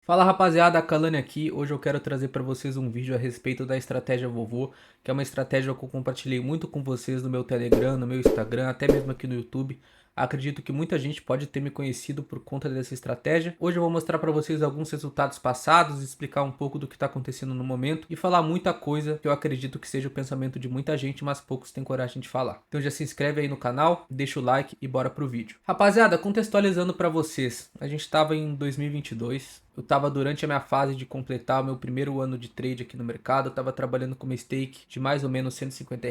Fala rapaziada, a Kalani aqui. Hoje eu quero trazer para vocês um vídeo a respeito da estratégia vovô, que é uma estratégia que eu compartilhei muito com vocês no meu Telegram, no meu Instagram, até mesmo aqui no YouTube. Acredito que muita gente pode ter me conhecido por conta dessa estratégia. Hoje eu vou mostrar para vocês alguns resultados passados, explicar um pouco do que está acontecendo no momento e falar muita coisa que eu acredito que seja o pensamento de muita gente, mas poucos têm coragem de falar. Então já se inscreve aí no canal, deixa o like e bora pro vídeo. Rapaziada, contextualizando para vocês, a gente estava em 2022. Eu estava durante a minha fase de completar o meu primeiro ano de trade aqui no mercado. Eu estava trabalhando com uma stake de mais ou menos R$ 150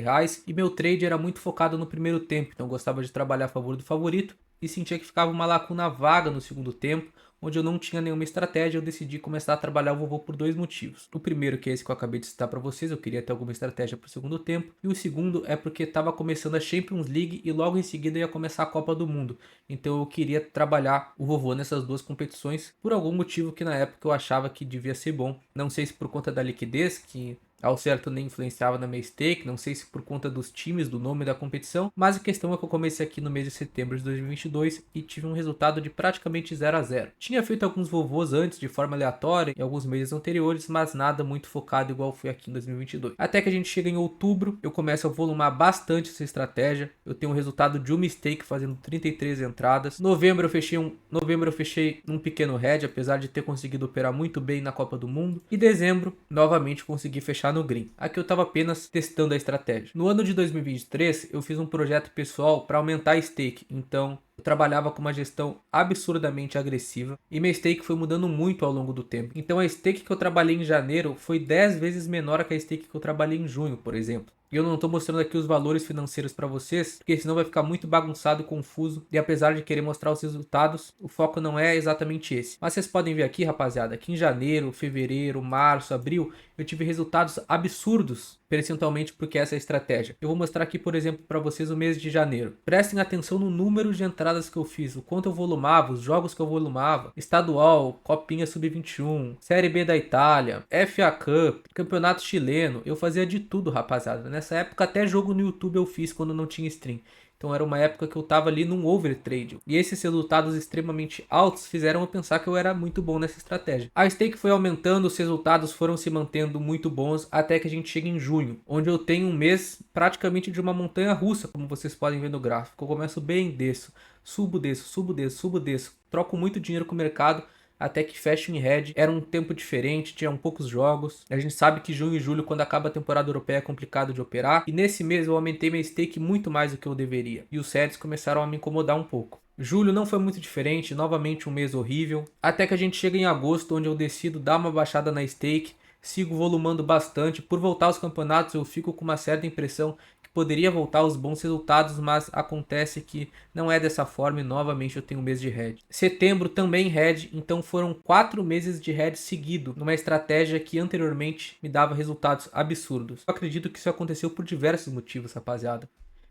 e meu trade era muito focado no primeiro tempo, então eu gostava de trabalhar a favor do favorito e sentia que ficava uma lacuna vaga no segundo tempo, onde eu não tinha nenhuma estratégia. Eu decidi começar a trabalhar o vovô por dois motivos. O primeiro, que é esse que eu acabei de citar para vocês, eu queria ter alguma estratégia para o segundo tempo. E o segundo é porque estava começando a Champions League e logo em seguida ia começar a Copa do Mundo. Então eu queria trabalhar o vovô nessas duas competições por algum motivo que na época eu achava que devia ser bom. Não sei se por conta da liquidez, que ao certo nem influenciava na minha stake, não sei se por conta dos times, do nome da competição, mas a questão é que eu comecei aqui no mês de setembro de 2022 e tive um resultado de praticamente 0 a 0. Tinha feito alguns vovôs antes de forma aleatória em alguns meses anteriores, mas nada muito focado igual foi aqui em 2022. Até que a gente chega em outubro, eu começo a volumar bastante essa estratégia. Eu tenho um resultado de uma stake fazendo 33 entradas. Novembro eu fechei um pequeno head, apesar de ter conseguido operar muito bem na Copa do Mundo. E dezembro, novamente consegui fechar no green. Aqui eu estava apenas testando a estratégia. No ano de 2023, eu fiz um projeto pessoal para aumentar a stake. Então, eu trabalhava com uma gestão absurdamente agressiva e minha stake foi mudando muito ao longo do tempo. Então a stake que eu trabalhei em janeiro foi 10 vezes menor que a stake que eu trabalhei em junho, por exemplo. E eu não estou mostrando aqui os valores financeiros para vocês, porque senão vai ficar muito bagunçado e confuso. E apesar de querer mostrar os resultados, o foco não é exatamente esse. Mas vocês podem ver aqui, rapaziada, que em janeiro, fevereiro, março, abril, eu tive resultados absurdos percentualmente porque essa é a estratégia. Eu vou mostrar aqui, por exemplo, para vocês o mês de janeiro. Prestem atenção no número de entradas que eu fiz, o quanto eu volumava, os jogos que eu volumava, estadual, Copinha Sub-21, Série B da Itália, FA Cup, Campeonato Chileno. Eu fazia de tudo, rapaziada. Nessa época até jogo no YouTube eu fiz quando não tinha stream. Então era uma época que eu tava ali num overtrade. E esses resultados extremamente altos fizeram eu pensar que eu era muito bom nessa estratégia. A stake foi aumentando, os resultados foram se mantendo muito bons até que a gente chega em junho, onde eu tenho um mês praticamente de uma montanha russa, como vocês podem ver no gráfico. Eu começo bem, desço, subo, desço, subo, desço, subo, desço. Troco muito dinheiro com o mercado até que fecha em red. Era um tempo diferente, tinham poucos jogos. A gente sabe que junho e julho, quando acaba a temporada europeia, é complicado de operar. E nesse mês eu aumentei minha stake muito mais do que eu deveria. E os sets começaram a me incomodar um pouco. Julho não foi muito diferente, novamente um mês horrível. Até que a gente chega em agosto, onde eu decido dar uma baixada na stake. Sigo volumando bastante. Por voltar aos campeonatos, eu fico com uma certa impressão poderia voltar aos bons resultados, mas acontece que não é dessa forma e novamente eu tenho um mês de red. Setembro também red, então foram 4 meses de red seguido, numa estratégia que anteriormente me dava resultados absurdos. Eu acredito que isso aconteceu por diversos motivos, rapaziada.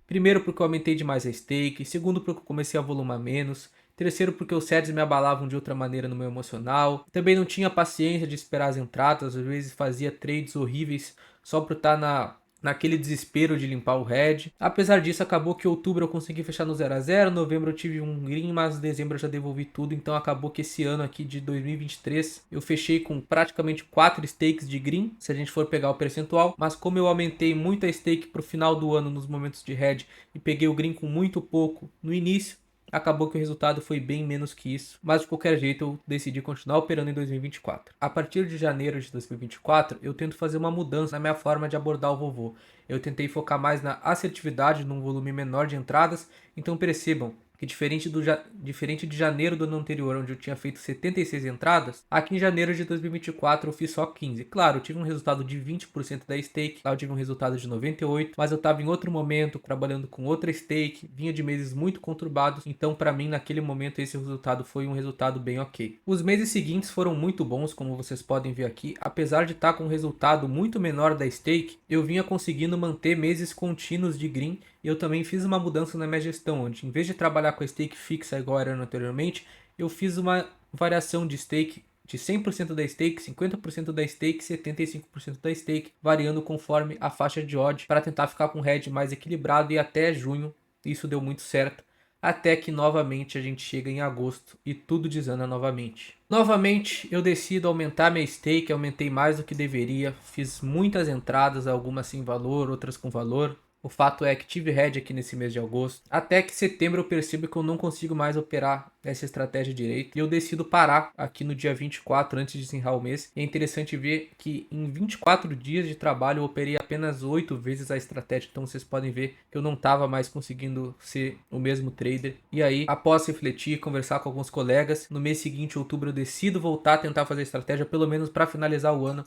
Primeiro porque eu aumentei demais a stake, segundo porque eu comecei a volumar menos, terceiro porque os sets me abalavam de outra maneira no meu emocional, também não tinha paciência de esperar as entradas, às vezes fazia trades horríveis só por estar naquele desespero de limpar o red. Apesar disso, acabou que em outubro eu consegui fechar no 0 a 0, novembro eu tive um green, mas em dezembro eu já devolvi tudo, então acabou que esse ano aqui de 2023 eu fechei com praticamente 4 stakes de green, se a gente for pegar o percentual, mas como eu aumentei muito a stake pro final do ano nos momentos de red e peguei o green com muito pouco no início, acabou que o resultado foi bem menos que isso, mas de qualquer jeito eu decidi continuar operando em 2024. A partir de janeiro de 2024, eu tento fazer uma mudança na minha forma de abordar o vovô. Eu tentei focar mais na assertividade, num volume menor de entradas, então percebam que diferente de janeiro do ano anterior, onde eu tinha feito 76 entradas, aqui em janeiro de 2024 eu fiz só 15. Claro, eu tive um resultado de 20% da stake, lá eu tive um resultado de 98, mas eu estava em outro momento, trabalhando com outra stake, vinha de meses muito conturbados, então para mim naquele momento esse resultado foi um resultado bem ok. Os meses seguintes foram muito bons, como vocês podem ver aqui, apesar de estar com um resultado muito menor da stake, eu vinha conseguindo manter meses contínuos de green. E eu também fiz uma mudança na minha gestão, onde em vez de trabalhar com a stake fixa igual era anteriormente, eu fiz uma variação de stake de 100% da stake, 50% da stake, 75% da stake, variando conforme a faixa de odd para tentar ficar com o hedge mais equilibrado e até junho isso deu muito certo. até que novamente a gente chega em agosto e tudo desanda novamente. Novamente eu decido aumentar minha stake, aumentei mais do que deveria, fiz muitas entradas, algumas sem valor, outras com valor. O fato é que tive head aqui nesse mês de agosto, até que setembro eu percebo que eu não consigo mais operar essa estratégia direito e eu decido parar aqui no dia 24 antes de encerrar o mês. E é interessante ver que em 24 dias de trabalho eu operei apenas 8 vezes a estratégia, então vocês podem ver que eu não estava mais conseguindo ser o mesmo trader. E aí, após refletir, conversar com alguns colegas, no mês seguinte, outubro, eu decido voltar a tentar fazer a estratégia, pelo menos para finalizar o ano.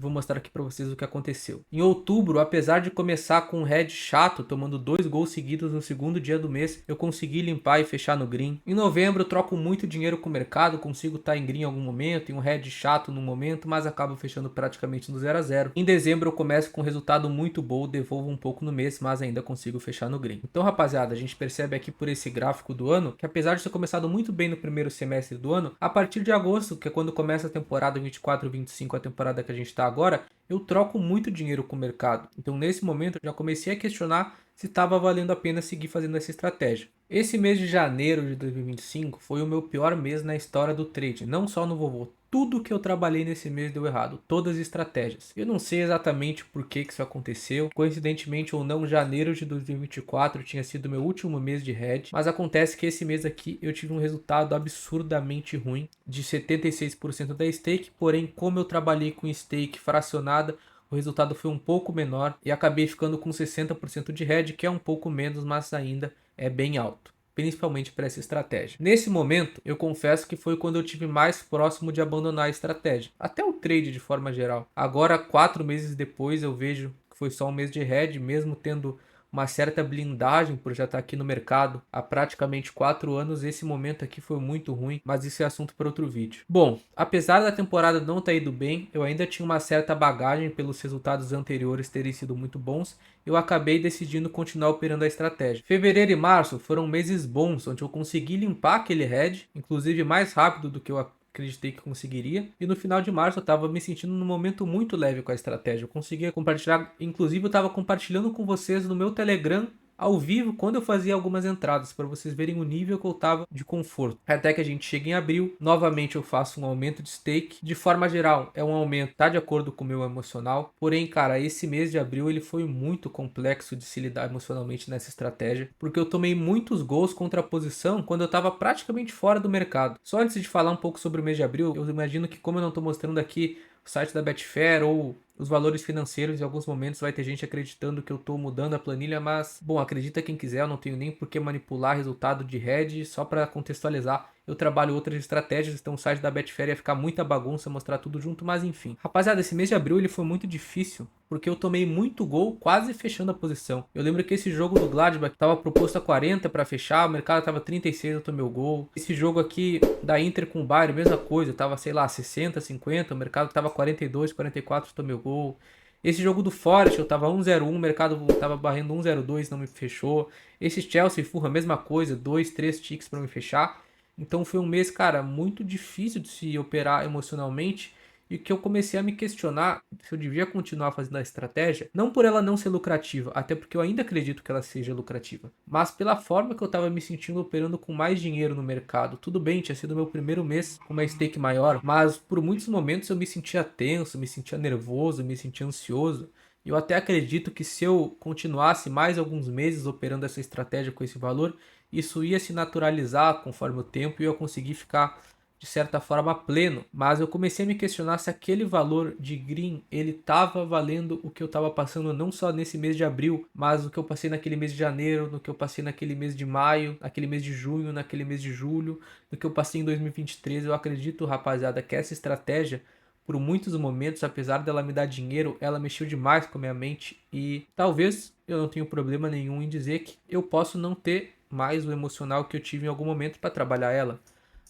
Vou mostrar aqui para vocês o que aconteceu. Em outubro, apesar de começar com um head chato, tomando 2 gols seguidos no segundo dia do mês, eu consegui limpar e fechar no green. Em novembro, eu troco muito dinheiro com o mercado, consigo estar em green em algum momento, em um head chato no momento, mas acabo fechando praticamente no 0 a 0. Em dezembro, eu começo com um resultado muito bom, devolvo um pouco no mês, mas ainda consigo fechar no green. Então, rapaziada, a gente percebe aqui por esse gráfico do ano, que apesar de ter começado muito bem no primeiro semestre do ano, a partir de agosto, que é quando começa a temporada 24-25, a temporada que a gente está agora, eu troco muito dinheiro com o mercado. Então, nesse momento, eu já comecei a questionar se estava valendo a pena seguir fazendo essa estratégia. Esse mês de janeiro de 2025 foi o meu pior mês na história do trade, não só no Vovô. Tudo que eu trabalhei nesse mês deu errado, todas as estratégias. Eu não sei exatamente por que isso aconteceu. Coincidentemente ou não, janeiro de 2024 tinha sido meu último mês de hedge, mas acontece que esse mês aqui eu tive um resultado absurdamente ruim, de 76% da stake, porém como eu trabalhei com stake fracionada, o resultado foi um pouco menor e acabei ficando com 60% de hedge, que é um pouco menos, mas ainda é bem alto, principalmente para essa estratégia. Nesse momento, eu confesso que foi quando eu tive mais próximo de abandonar a estratégia, até o trade de forma geral. Agora, 4 meses depois, eu vejo que foi só um mês de hedge, mesmo tendo uma certa blindagem por já estar aqui no mercado há praticamente 4 anos. Esse momento aqui foi muito ruim, mas isso é assunto para outro vídeo. Bom, apesar da temporada não ter ido bem, eu ainda tinha uma certa bagagem pelos resultados anteriores terem sido muito bons. Eu acabei decidindo continuar operando a estratégia. Fevereiro e março foram meses bons, onde eu consegui limpar aquele head, inclusive mais rápido do que eu acreditei que conseguiria. E no final de março eu estava me sentindo num momento muito leve com a estratégia. Eu conseguia compartilhar, inclusive eu estava compartilhando com vocês no meu Telegram ao vivo quando eu fazia algumas entradas, para vocês verem o nível que eu estava de conforto. Até que a gente chega em abril, novamente eu faço um aumento de stake. De forma geral, é um aumento, tá de acordo com o meu emocional. Porém, cara, esse mês de abril ele foi muito complexo de se lidar emocionalmente nessa estratégia, porque eu tomei muitos gols contra a posição quando eu estava praticamente fora do mercado. Só antes de falar um pouco sobre o mês de abril, eu imagino que como eu não estou mostrando aqui o site da Betfair ou os valores financeiros, em alguns momentos vai ter gente acreditando que eu estou mudando a planilha, mas, bom, acredita quem quiser, eu não tenho nem por que manipular resultado de hedge. Só para contextualizar, eu trabalho outras estratégias, então o site da Betfair ia ficar muita bagunça, mostrar tudo junto, mas enfim. Rapaziada, esse mês de abril ele foi muito difícil, porque eu tomei muito gol quase fechando a posição. Eu lembro que esse jogo do Gladbach estava proposto a 40 para fechar, o mercado estava 36, eu tomei o gol. Esse jogo aqui da Inter com o Bayern, mesma coisa, estava, sei lá, 60, 50, o mercado estava 42, 44, eu tomei o gol. Esse jogo do Forest, eu tava 1-0-1, o mercado tava barrendo 1-0-2, não me fechou. Esse Chelsea e Fulham, mesma coisa, 2, 3 ticks para me fechar. Então foi um mês, cara, muito difícil de se operar emocionalmente e que eu comecei a me questionar se eu devia continuar fazendo a estratégia, não por ela não ser lucrativa, até porque eu ainda acredito que ela seja lucrativa, mas pela forma que eu estava me sentindo operando com mais dinheiro no mercado. Tudo bem, tinha sido meu primeiro mês com uma stake maior, mas por muitos momentos eu me sentia tenso, me sentia nervoso, me sentia ansioso. Eu até acredito que se eu continuasse mais alguns meses operando essa estratégia com esse valor, isso ia se naturalizar conforme o tempo e eu ia conseguir ficar de certa forma pleno, mas eu comecei a me questionar se aquele valor de green ele estava valendo o que eu estava passando não só nesse mês de abril, mas o que eu passei naquele mês de janeiro, no que eu passei naquele mês de maio, naquele mês de junho, naquele mês de julho, no que eu passei em 2023. Eu acredito, rapaziada, que essa estratégia, por muitos momentos, apesar dela me dar dinheiro, ela mexeu demais com a minha mente e talvez eu não tenha problema nenhum em dizer que eu posso não ter mais o emocional que eu tive em algum momento para trabalhar ela.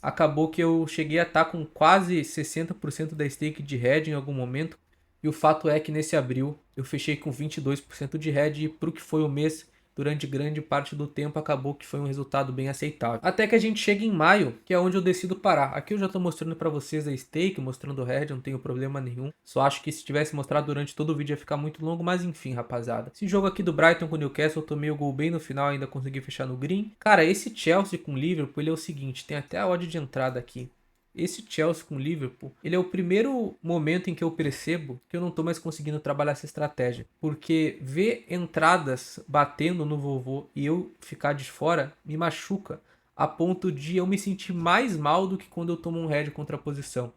Acabou que eu cheguei a estar com quase 60% da stake de hedge em algum momento. E o fato é que nesse abril eu fechei com 22% de hedge e pro que foi o mês durante grande parte do tempo acabou que foi um resultado bem aceitável. Até que a gente chega em maio, que é onde eu decido parar. Aqui eu já tô mostrando pra vocês a stake, mostrando o head, não tenho problema nenhum. Só acho que se tivesse mostrado durante todo o vídeo ia ficar muito longo, mas enfim, rapaziada. Esse jogo aqui do Brighton com o Newcastle, eu tomei o gol bem no final, ainda consegui fechar no green. Cara, esse Chelsea com o Liverpool, ele é o seguinte, tem até a odd de entrada aqui. Esse Chelsea com o Liverpool, ele é o primeiro momento em que eu percebo que eu não tô mais conseguindo trabalhar essa estratégia. Porque ver entradas batendo no vovô e eu ficar de fora me machuca, a ponto de eu me sentir mais mal do que quando eu tomo um head contra a posição.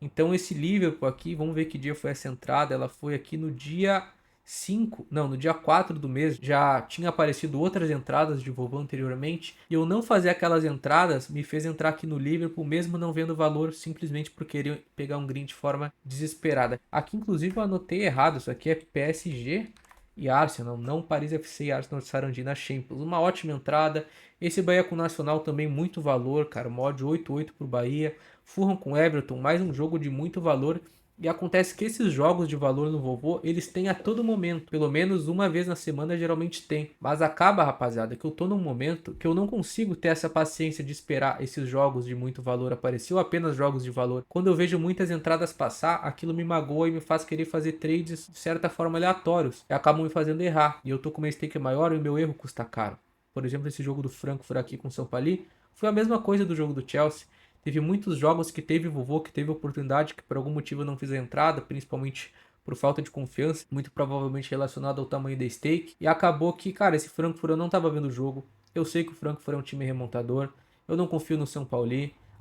Então esse Liverpool aqui, vamos ver que dia foi essa entrada, ela foi aqui no dia 5, não, no dia 4 do mês. Já tinha aparecido outras entradas de vovô anteriormente, e eu não fazer aquelas entradas me fez entrar aqui no Liverpool, mesmo não vendo valor, simplesmente por querer pegar um green de forma desesperada. Aqui inclusive eu anotei errado, isso aqui é PSG e Arsenal, não Paris FC e Arsenal de Sarandi na Champions. Uma ótima entrada. Esse Bahia com o Nacional também muito valor, cara, mod 8-8 pro Bahia. Fulham com Everton, mais um jogo de muito valor. E acontece que esses jogos de valor no vovô, eles têm a todo momento. Pelo menos uma vez na semana geralmente tem. Mas acaba, rapaziada, que eu tô num momento que eu não consigo ter essa paciência de esperar esses jogos de muito valor aparecer, ou apenas jogos de valor. Quando eu vejo muitas entradas passar, aquilo me magoa e me faz querer fazer trades de certa forma aleatórios. E acabam me fazendo errar. E eu tô com uma stake maior e o meu erro custa caro. Por exemplo, esse jogo do Frankfurt aqui com o São Paulo foi a mesma coisa do jogo do Chelsea. Teve muitos jogos que teve vovô, que teve oportunidade, que por algum motivo eu não fiz a entrada, principalmente por falta de confiança, muito provavelmente relacionado ao tamanho da stake. E acabou que, cara, esse Frankfurt eu não tava vendo o jogo. Eu sei que o Frankfurt é um time remontador. Eu não confio no São Paulo.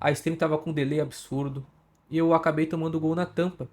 A stream tava com um delay absurdo. E eu acabei tomando gol na tampa.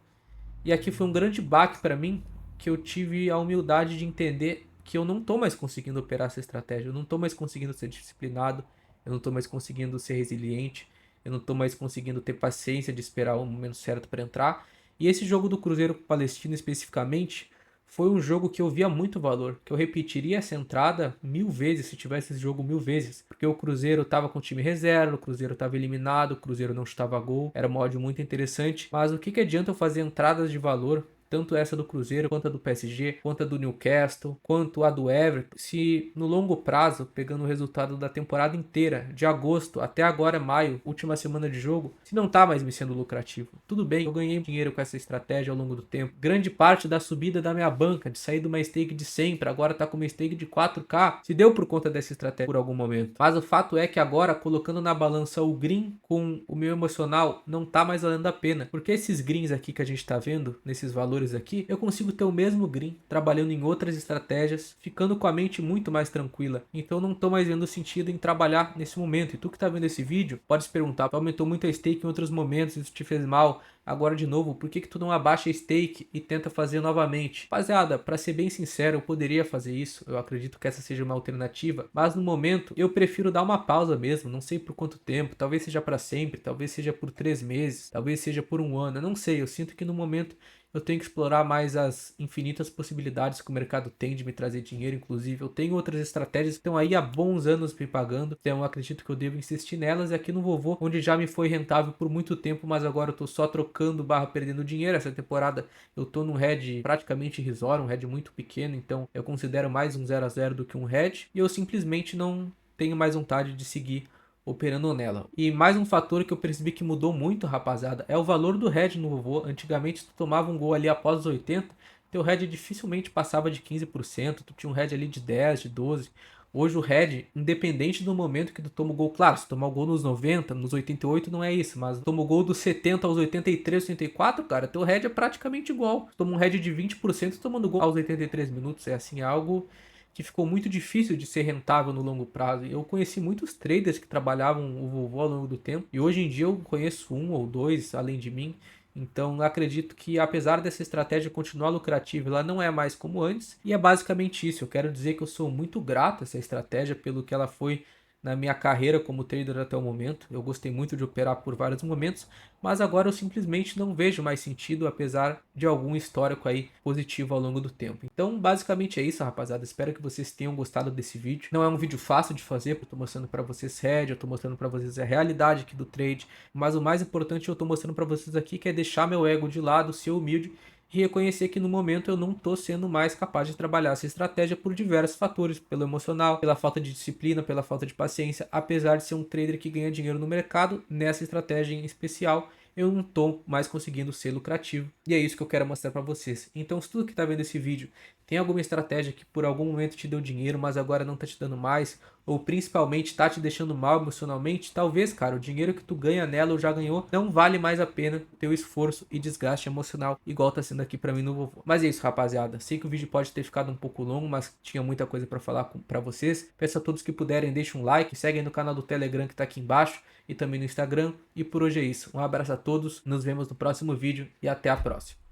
E aqui foi um grande baque para mim, que eu tive a humildade de entender que eu não tô mais conseguindo operar essa estratégia. Eu não tô mais conseguindo ser disciplinado. Eu não tô mais conseguindo ser resiliente. Eu não tô mais conseguindo ter paciência de esperar o momento certo para entrar. E esse jogo do Cruzeiro Palestino especificamente foi um jogo que eu via muito valor, que eu repetiria essa entrada 1000 vezes se tivesse esse jogo 1000 vezes, porque o Cruzeiro tava com time reserva, o Cruzeiro tava eliminado, o Cruzeiro não chutava gol, era uma odd muito interessante, mas o que que adianta eu fazer entradas de valor, tanto essa do Cruzeiro, quanto a do PSG, quanto a do Newcastle, quanto a do Everton, se no longo prazo, pegando o resultado da temporada inteira, de agosto até agora maio, última semana de jogo, se não tá mais me sendo lucrativo. Tudo bem, eu ganhei dinheiro com essa estratégia ao longo do tempo. Grande parte da subida da minha banca, de sair de uma stake de 100 para agora tá com uma stake de 4K, se deu por conta dessa estratégia por algum momento. Mas o fato é que agora, colocando na balança o green com o meu emocional, não tá mais valendo a pena. Porque esses greens aqui que a gente tá vendo, nesses valores aqui, eu consigo ter o mesmo green trabalhando em outras estratégias, ficando com a mente muito mais tranquila. Então não tô mais vendo sentido em trabalhar nesse momento. E tu que tá vendo esse vídeo, pode se perguntar, tu aumentou muito a stake em outros momentos, isso te fez mal, agora de novo, por que que tu não abaixa a stake e tenta fazer novamente? Rapaziada, pra ser bem sincero, eu poderia fazer isso, eu acredito que essa seja uma alternativa, mas no momento eu prefiro dar uma pausa mesmo, não sei por quanto tempo, talvez seja pra sempre, talvez seja por 3 meses, talvez seja por um ano, eu não sei, eu sinto que no momento eu tenho que explorar mais as infinitas possibilidades que o mercado tem de me trazer dinheiro. Inclusive, eu tenho outras estratégias que estão aí há bons anos me pagando. Então, eu acredito que eu devo insistir nelas. E aqui no Vovô, onde já me foi rentável por muito tempo, mas agora eu tô só trocando barra perdendo dinheiro. Essa temporada eu tô num head praticamente irrisório, um head muito pequeno. Então, eu considero mais um 0 a 0 do que um head. E eu simplesmente não tenho mais vontade de seguir operando nela. E mais um fator que eu percebi que mudou muito, rapaziada, é o valor do head no vovô. Antigamente tu tomava um gol ali após os 80, teu head dificilmente passava de 15%, tu tinha um head ali de 10, de 12. Hoje o head, independente do momento que tu toma o gol, claro, se tomar o gol nos 90, nos 88 não é isso, mas toma o gol dos 70 aos 83, 84, cara, teu head é praticamente igual. Toma um head de 20% tomando gol aos 83 minutos, é assim, algo que ficou muito difícil de ser rentável no longo prazo. Eu conheci muitos traders que trabalhavam o vovô ao longo do tempo, e hoje em dia eu conheço um ou dois além de mim. Então acredito que apesar dessa estratégia continuar lucrativa, ela não é mais como antes, e é basicamente isso. Eu quero dizer que eu sou muito grato a essa estratégia pelo que ela foi na minha carreira como trader até o momento. Eu gostei muito de operar por vários momentos, mas agora eu simplesmente não vejo mais sentido, apesar de algum histórico aí positivo ao longo do tempo. Então, basicamente é isso, rapaziada. Espero que vocês tenham gostado desse vídeo. Não é um vídeo fácil de fazer, porque eu tô mostrando para vocês head, eu tô mostrando para vocês a realidade aqui do trade, mas o mais importante eu tô mostrando para vocês aqui que é deixar meu ego de lado, ser humilde e reconhecer que no momento eu não tô sendo mais capaz de trabalhar essa estratégia por diversos fatores, pelo emocional, pela falta de disciplina, pela falta de paciência, apesar de ser um trader que ganha dinheiro no mercado, nessa estratégia em especial, eu não tô mais conseguindo ser lucrativo. E é isso que eu quero mostrar para vocês. Então, se tudo que tá vendo esse vídeo tem alguma estratégia que por algum momento te deu dinheiro, mas agora não tá te dando mais, ou principalmente tá te deixando mal emocionalmente, talvez, cara, o dinheiro que tu ganha nela ou já ganhou não vale mais a pena teu esforço e desgaste emocional, igual tá sendo aqui pra mim no vovô. Mas é isso, rapaziada. Sei que o vídeo pode ter ficado um pouco longo, mas tinha muita coisa pra falar pra vocês. Peço a todos que puderem, deixem um like, seguem no canal do Telegram que tá aqui embaixo e também no Instagram. E por hoje é isso. Um abraço a todos, nos vemos no próximo vídeo e até a próxima.